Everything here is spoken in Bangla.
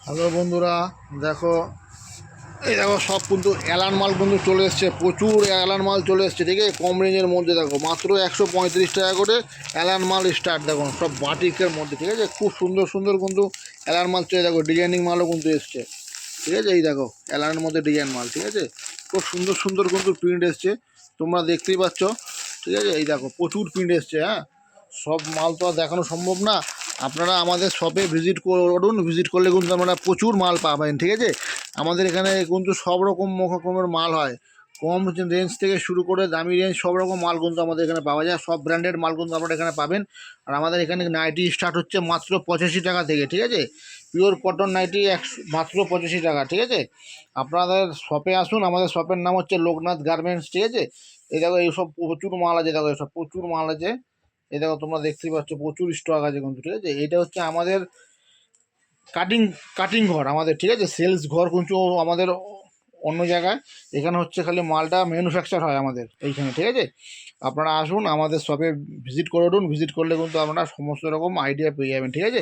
হ্যালো বন্ধুরা, দেখো এই দেখো সব কিন্তু অ্যালান মাল কিন্তু চলে এসছে, প্রচুর অ্যালান মাল চলে এসছে। ঠিক আছে, কম রেঞ্জের মধ্যে দেখো মাত্র 135 টাকা করে অ্যালান মাল স্টার্ট। দেখো সব বাটিকের মধ্যে, ঠিক আছে, খুব সুন্দর সুন্দর কিন্তু অ্যালান মাল চলে। দেখো ডিজাইনিং মালও কিন্তু এসছে, ঠিক আছে। এই দেখো অ্যালানের মধ্যে ডিজাইন মাল, ঠিক আছে, খুব সুন্দর সুন্দর কিন্তু প্রিন্ট এসছে, তোমরা দেখতেই পাচ্ছ। ঠিক আছে, এই দেখো প্রচুর প্রিন্ট এসছে। হ্যাঁ, সব মাল তো আর দেখানো সম্ভব না। আপনারা আমাদের শপে ভিজিট করুন, ভিজিট করলে কিন্তু আপনারা প্রচুর মাল পাবেন। ঠিক আছে, আমাদের এখানে কিন্তু সব রকমের মাল হয়, কম রেঞ্জ থেকে শুরু করে দামি রেঞ্জ সব রকম মাল কিন্তু আমাদের এখানে পাওয়া যায়। সব ব্র্যান্ডেড মাল কিন্তু আপনারা এখানে পাবেন। আর আমাদের এখানে নাইটি স্টার্ট হচ্ছে মাত্র 85 টাকা থেকে। ঠিক আছে, পিওর কটন নাইটি মাত্র 85 টাকা। ঠিক আছে, আপনাদের শপে আসুন, আমাদের শপের নাম হচ্ছে লোকনাথ গার্মেন্টস। ঠিক আছে, এই দেখো এইসব প্রচুর মাল আছে, দেখো এইসব প্রচুর মাল আছে। এই দেখো তোমরা দেখতেই পাচ্ছ প্রচুর স্টক আছে কিন্তু। ঠিক আছে, এটা হচ্ছে আমাদের কাটিং কাটিং ঘর আমাদের। ঠিক আছে, সেলস ঘর কিন্তু আমাদের অন্য জায়গায়, এখানে হচ্ছে খালি মালটা ম্যানুফ্যাকচার হয় আমাদের এইখানে। ঠিক আছে, আপনারা আসুন আমাদের শপে ভিজিট করুন, ভিজিট করলে কিন্তু আপনারা সমস্ত রকম আইডিয়া পেয়ে যাবেন। ঠিক আছে।